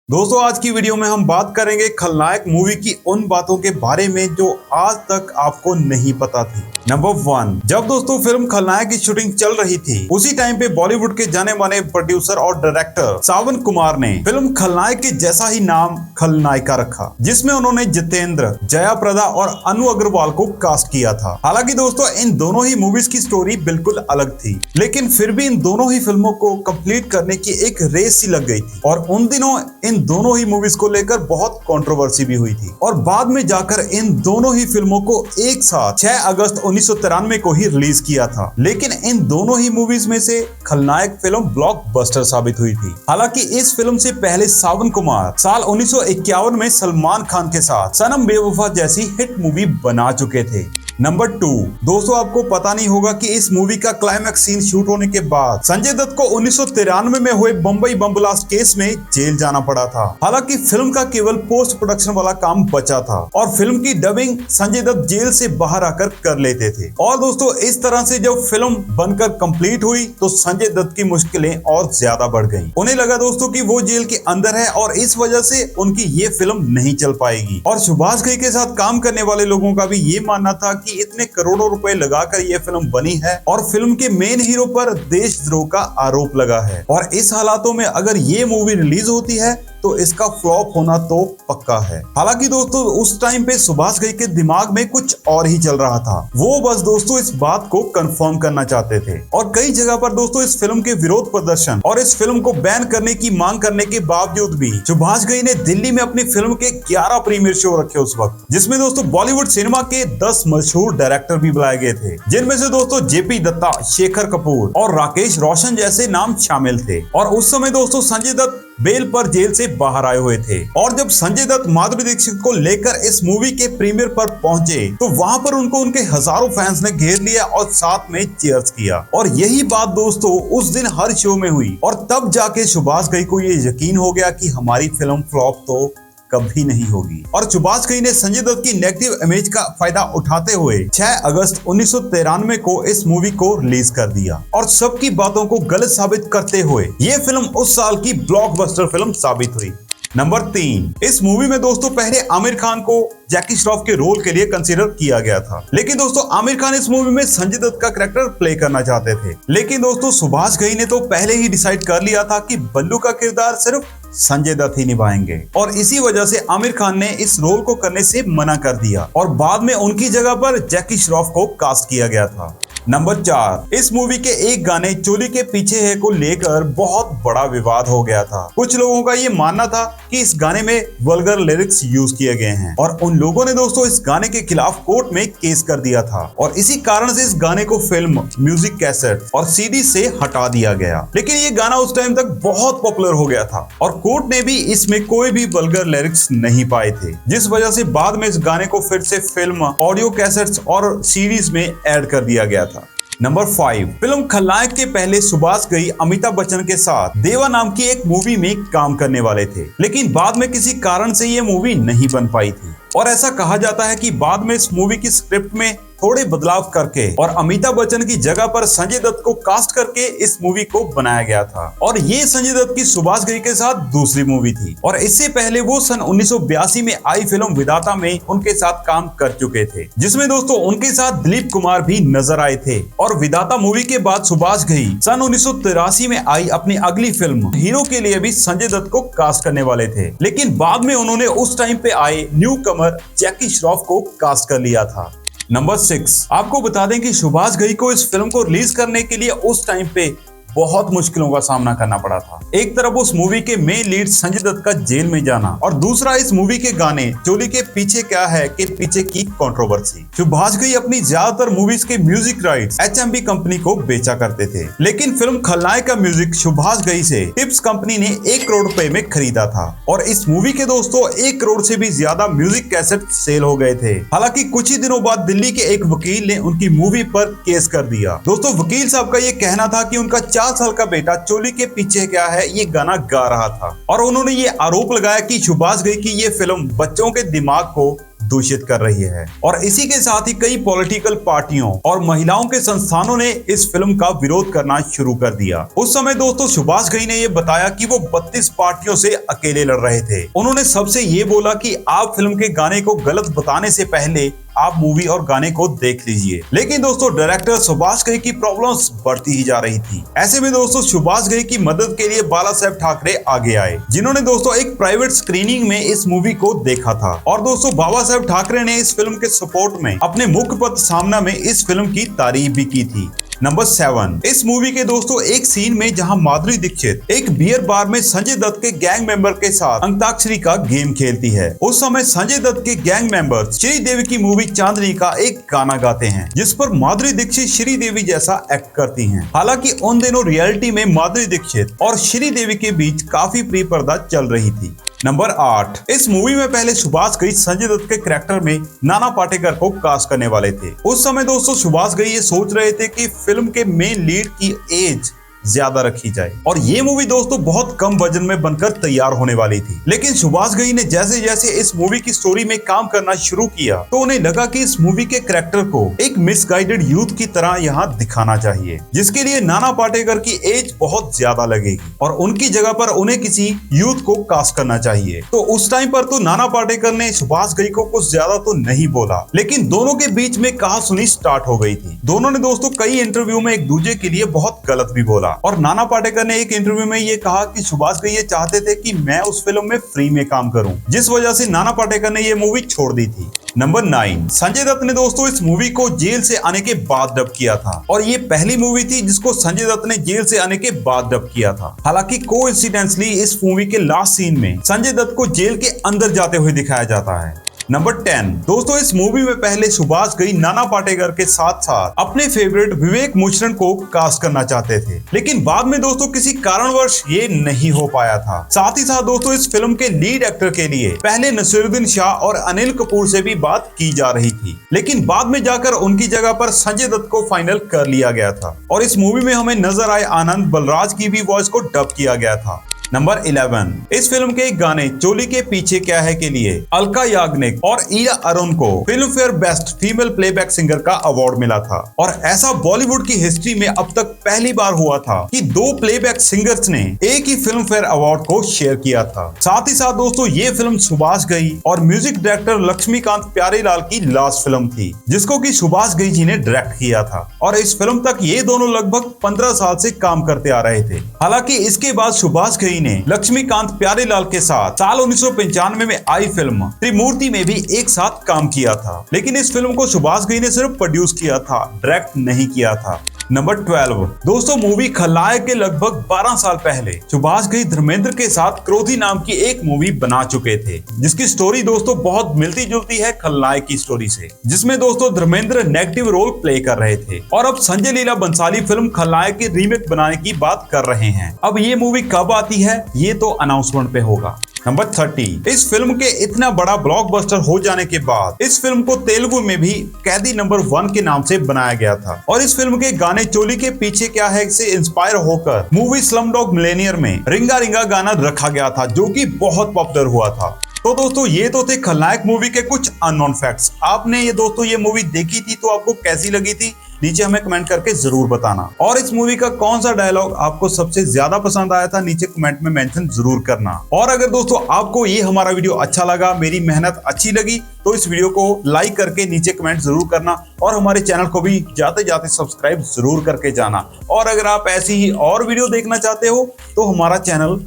दोस्तों आज की वीडियो में हम बात करेंगे खलनायक मूवी की उन बातों के बारे में जो आज तक आपको नहीं पता थी। नंबर 1, जब दोस्तों फिल्म खलनायक की शूटिंग चल रही थी उसी टाइम पे बॉलीवुड के जाने माने प्रोड्यूसर और डायरेक्टर सावन कुमार ने फिल्म खलनायक के जैसा ही नाम खलनायिका रखा, जिसमें उन्होंने जितेंद्र, जया प्रदा और अनु अग्रवाल को कास्ट किया था। हालांकि दोस्तों इन दोनों ही मूवीज की स्टोरी बिल्कुल अलग थी, लेकिन फिर भी इन दोनों ही फिल्मों को कंप्लीट करने की एक रेस सी लग गई थी और उन दिनों इन दोनों ही मूवीज को लेकर बहुत कंट्रोवर्सी भी हुई थी और बाद में जाकर इन दोनों ही फिल्मों को एक साथ 6 अगस्त 1993 को ही रिलीज किया था। लेकिन इन दोनों ही मूवीज में से खलनायक फिल्म ब्लॉकबस्टर साबित हुई थी। हालांकि इस फिल्म से पहले सावन कुमार साल 1951 में सलमान खान के साथ सनम बेवफा जैसी हिट मूवी बना चुके थे। नंबर 2, दोस्तों आपको पता नहीं होगा कि इस मूवी का क्लाइमैक्स सीन शूट होने के बाद संजय दत्त को 1993 में हुए बम्बई बम ब्लास्ट केस में जेल जाना पड़ा था। हालांकि फिल्म का केवल पोस्ट प्रोडक्शन वाला काम बचा था और फिल्म की डबिंग संजय दत्त जेल से बाहर आकर कर लेते थे। और दोस्तों इस तरह से जब फिल्म बनकर कंप्लीट हुई तो संजय दत्त की मुश्किलें और ज्यादा बढ़ गयी। उन्हें लगा दोस्तों की वो जेल के अंदर है और इस वजह से उनकी ये फिल्म नहीं चल पाएगी। और सुभाष घई के साथ काम करने वाले लोगों का भी ये मानना था कि इतने करोड़ों रुपए लगाकर ये फिल्म बनी है और फिल्म के मेन हीरो पर देशद्रोह का आरोप लगा है और इस हालातों में अगर ये मूवी रिलीज होती है तो इसका फ्लॉप होना तो पक्का है। हालांकि दोस्तों उस टाइम पे सुभाष घई के दिमाग में कुछ और ही चल रहा था। वो बस दोस्तों इस बात को कंफर्म करना चाहते थे और कई जगह पर दोस्तों इस फिल्म के विरोध प्रदर्शन और इस फिल्म को बैन करने की मांग करने के बावजूद भी सुभाष घई ने दिल्ली में अपनी फिल्म के 11 प्रीमियर शो रखे उस वक्त, जिसमें दोस्तों बॉलीवुड सिनेमा के 10 मशहूर डायरेक्टर भी बुलाए गए थे, जिनमें से दोस्तों जेपी दत्ता, शेखर कपूर और राकेश रोशन जैसे नाम शामिल थे। और उस समय दोस्तों संजय दत्त बेल पर जेल से बाहर आए हुए थे और जब संजय दत्त माधुरी दीक्षित को लेकर इस मूवी के प्रीमियर पर पहुंचे तो वहां पर उनको उनके हजारों फैंस ने घेर लिया और साथ में चीयर्स किया। और यही बात दोस्तों उस दिन हर शो में हुई और तब जाके सुभाष घई को ये यकीन हो गया कि हमारी फिल्म फ्लॉप तो कभी नहीं होगी। और सुभाष घई ने संजय दत्त की नेगेटिव इमेज का फायदा उठाते हुए 6 अगस्त 1993 को इस मूवी को रिलीज कर दिया और सबकी बातों को गलत साबित करते हुए ये फिल्म उस साल की ब्लॉकबस्टर फिल्म साबित हुई। नंबर 3, इस मूवी में दोस्तों पहले आमिर खान को जैकी श्रॉफ के रोल के लिए कंसीडर किया गया था, लेकिन दोस्तों आमिर खान इस मूवी में संजय दत्त का कैरेक्टर प्ले करना चाहते थे। लेकिन दोस्तों सुभाष घई ने तो पहले ही डिसाइड कर लिया था कि बल्लू का किरदार सिर्फ संजय दत्त ही निभाएंगे और इसी वजह से आमिर खान ने इस रोल को करने से मना कर दिया और बाद में उनकी जगह पर जैकी श्रॉफ को कास्ट किया गया था। नंबर 4, इस मूवी के एक गाने चोली के पीछे है को लेकर बहुत बड़ा विवाद हो गया था। कुछ लोगों का ये मानना था कि इस गाने में वल्गर लिरिक्स यूज किए गए हैं और उन लोगों ने दोस्तों इस गाने के खिलाफ कोर्ट में केस कर दिया था और इसी कारण से इस गाने को फिल्म, म्यूजिक कैसेट और सीडी से हटा दिया गया। लेकिन ये गाना उस टाइम तक बहुत पॉपुलर हो गया था और कोर्ट ने भी इसमें कोई भी वल्गर लिरिक्स नहीं पाए थे, जिस वजह से बाद में इस गाने को फिर से फिल्म, ऑडियो कैसेट्स और सीरीज में ऐड कर दिया गया था। नंबर 5, फिल्म खलनायक के पहले सुभाष घई अमिताभ बच्चन के साथ देवा नाम की एक मूवी में काम करने वाले थे, लेकिन बाद में किसी कारण से ये मूवी नहीं बन पाई थी और ऐसा कहा जाता है कि बाद में इस मूवी की स्क्रिप्ट में थोड़े बदलाव करके और अमिताभ बच्चन की जगह पर संजय दत्त को कास्ट करके इस मूवी को बनाया गया था और ये संजय दत्त की सुभाष घई के साथ दूसरी मूवी थी और इससे पहले वो सन 1982 में आई फिल्म विधाता में उनके साथ काम कर चुके थे, जिसमें दोस्तों उनके साथ दिलीप कुमार भी नजर आए थे। और विधाता मूवी के बाद सुभाष घई सन 1983 में आई अपनी अगली फिल्म हीरो के लिए भी संजय दत्त को कास्ट करने वाले थे, लेकिन बाद में उन्होंने उस टाइम पे आए न्यू कमर जैकी श्रॉफ को कास्ट कर लिया था। नंबर 6, आपको बता दें कि सुभाष घई को इस फिल्म को रिलीज करने के लिए उस टाइम पे बहुत मुश्किलों का सामना करना पड़ा था। एक तरफ उस मूवी के मेन लीड संजय दत्त का जेल में जाना और दूसरा इस मूवी के गाने चोली के पीछे क्या है के पीछे की कंट्रोवर्सी। सुभाष घई अपनी ज्यादातर मूवीज के म्यूजिक राइट्स एचएमवी कंपनी को बेचा करते थे, लेकिन फिल्म खलनायक का म्यूजिक सुभाष घई से टिप्स कंपनी ने 1 करोड़ रुपए में खरीदा था और इस मूवी के दोस्तों 1 करोड़ से भी ज्यादा म्यूजिक कैसेट सेल हो गए थे। हालांकि कुछ ही दिनों बाद दिल्ली के एक वकील ने उनकी मूवी पर केस कर दिया। दोस्तों वकील साहब का ये कहना था कि उनका 4 साल का बेटा चोली के पीछे क्या है ये गाना गा रहा था और उन्होंने ये आरोप लगाया कि सुभाष घई की ये फिल्म बच्चों के दिमाग को दूषित कर रही है। और इसी के साथ ही कई पॉलिटिकल पार्टियों और महिलाओं के संस्थानों ने इस फिल्म का विरोध करना शुरू कर दिया। उस समय दोस्तों सुभाष घई ने ये बताया कि वो 32 पार्टियों से अकेले लड़ रहे थे। उन्होंने सबसे ये बोला कि आप फिल्म के गाने को गलत बताने से पहले आप मूवी और गाने को देख लीजिए। लेकिन दोस्तों डायरेक्टर सुभाष घई की प्रॉब्लम्स बढ़ती ही जा रही थी। ऐसे में दोस्तों सुभाष घई की मदद के लिए बाला साहेब ठाकरे आगे आए, जिन्होंने दोस्तों एक प्राइवेट स्क्रीनिंग में इस मूवी को देखा था। और दोस्तों बाबा साहेब ठाकरे ने इस फिल्म के सपोर्ट में अपने मुखपत्र सामना में इस फिल्म की तारीफ भी की थी। नंबर 7, इस मूवी के दोस्तों एक सीन में जहां माधुरी दीक्षित एक बियर बार में संजय दत्त के गैंग मेंबर के साथ अंताक्षरी का गेम खेलती है, उस समय संजय दत्त के गैंग मेंबर श्रीदेवी की मूवी चांदनी का एक गाना गाते हैं, जिस पर माधुरी दीक्षित श्रीदेवी जैसा एक्ट करती हैं। हालांकि उन दिनों रियलिटी में माधुरी दीक्षित और श्रीदेवी के बीच काफी प्रिय पर्दा चल रही थी। नंबर 8, इस मूवी में पहले सुभाष घई संजय दत्त के कैरेक्टर में नाना पाटेकर को कास्ट करने वाले थे। उस समय दोस्तों सुभाष घई ये सोच रहे थे कि फिल्म के मेन लीड की एज ज्यादा रखी जाए और ये मूवी दोस्तों बहुत कम बजट में बनकर तैयार होने वाली थी। लेकिन सुभाष घई ने जैसे जैसे इस मूवी की स्टोरी में काम करना शुरू किया तो उन्हें लगा कि इस मूवी के कैरेक्टर को एक मिसगाइडेड यूथ की तरह यहाँ दिखाना चाहिए, जिसके लिए नाना पाटेकर की एज बहुत ज्यादा लगेगी और उनकी जगह पर उन्हें किसी यूथ को कास्ट करना चाहिए। तो उस टाइम पर तो नाना पाटेकर ने सुभाष घई को कुछ ज्यादा तो नहीं बोला, लेकिन दोनों के बीच में कहासुनी स्टार्ट हो गई थी। दोनों ने दोस्तों कई इंटरव्यू में एक दूसरे के लिए बहुत गलत भी बोला और नाना पाटेकर ने एक इंटरव्यू में ये कहा कि सुभाष घई ये चाहते थे कि मैं उस फिल्म में फ्री में काम करूं, जिस वजह से नाना पाटेकर ने ये मूवी छोड़ दी थी। नंबर 9, संजय दत्त ने दोस्तों इस मूवी को जेल से आने के बाद डब किया था और ये पहली मूवी थी जिसको संजय दत्त ने जेल से आने के बाद डब किया था। हालांकि कोइंसिडेंटली इस मूवी के लास्ट सीन में संजय दत्त को जेल के अंदर जाते हुए दिखाया जाता है। नंबर 10, दोस्तों इस मूवी में पहले सुभाष घई नाना पाटेकर के साथ साथ अपने फेवरेट विवेक मुचरण को कास्ट करना चाहते थे, लेकिन बाद में दोस्तों किसी कारणवश ये नहीं हो पाया था। साथ ही साथ दोस्तों इस फिल्म के लीड एक्टर के लिए पहले नसीरुद्दीन शाह और अनिल कपूर से भी बात की जा रही थी, लेकिन बाद में जाकर उनकी जगह पर संजय दत्त को फाइनल कर लिया गया था और इस मूवी में हमें नजर आए आनंद बलराज की भी वॉइस को डब किया गया था। नंबर 11, इस फिल्म के गाने चोली के पीछे क्या है के लिए अलका याग्निक और ईरा अरुण को film fair best female playback singer का अवार्ड मिला था और ऐसा बॉलीवुड की हिस्ट्री में अब तक पहली बार हुआ था कि 2 प्लेबैक सिंगर्स ने एक ही फिल्म फेयर अवार्ड को शेयर किया था। साथ ही साथ दोस्तों ये फिल्म सुभाष घई और म्यूजिक डायरेक्टर लक्ष्मीकांत प्यारेलाल की लास्ट फिल्म थी, जिसको कि सुभाष घई जी ने डायरेक्ट किया था और इस फिल्म तक ये दोनों लगभग 15 साल से काम करते आ रहे थे। हालांकि इसके बाद सुभाष घई ने लक्ष्मीकांत प्यारेलाल के साथ साल 1995 में आई फिल्म त्रिमूर्ति में भी एक साथ काम किया था, लेकिन इस फिल्म को सुभाष घई ने सिर्फ प्रोड्यूस किया था, डायरेक्ट नहीं किया था। नंबर 12, दोस्तों मूवी खलनायक के लगभग 12 साल पहले सुभाष घई धर्मेंद्र के साथ क्रोधी नाम की एक मूवी बना चुके थे, जिसकी स्टोरी दोस्तों बहुत मिलती जुलती है खलनायक की स्टोरी से, जिसमें दोस्तों धर्मेंद्र नेगेटिव रोल प्ले कर रहे थे और अब संजय लीला बंसाली फिल्म खलनायक की रीमेक बनाने की बात कर रहे हैं। अब ये मूवी कब आती है ये तो अनाउंसमेंट पे होगा। नंबर 30, इस फिल्म के इतना बड़ा ब्लॉकबस्टर हो जाने के बाद इस फिल्म को तेलुगु में भी कैदी नंबर 1 के नाम से बनाया गया था और इस फिल्म के गाने चोली के पीछे क्या है से इंस्पायर होकर मूवी स्लमडॉग मिलियनेयर में रिंगा रिंगा गाना रखा गया था, जो कि बहुत पॉपुलर हुआ था। तो दोस्तों ये तो थे खलनायक मूवी के कुछ अननोन फैक्ट्स। आपने ये दोस्तों ये मूवी देखी थी तो आपको कैसी लगी थी नीचे हमें कमेंट करके जरूर बताना और इस मूवी का कौन सा डायलॉग आपको सबसे ज्यादा पसंद आया था नीचे कमेंट में मेंशन जरूर करना। और अगर दोस्तों आपको ये हमारा वीडियो अच्छा लगा, मेरी मेहनत अच्छी लगी, तो इस वीडियो को लाइक करके नीचे कमेंट जरूर करना और हमारे चैनल को भी जाते जाते सब्सक्राइब जरूर करके जाना। और अगर आप ऐसी ही और वीडियो देखना चाहते हो तो हमारा चैनल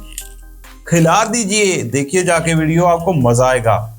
खिला दीजिए, देखिए जाके वीडियो, आपको मजा आएगा।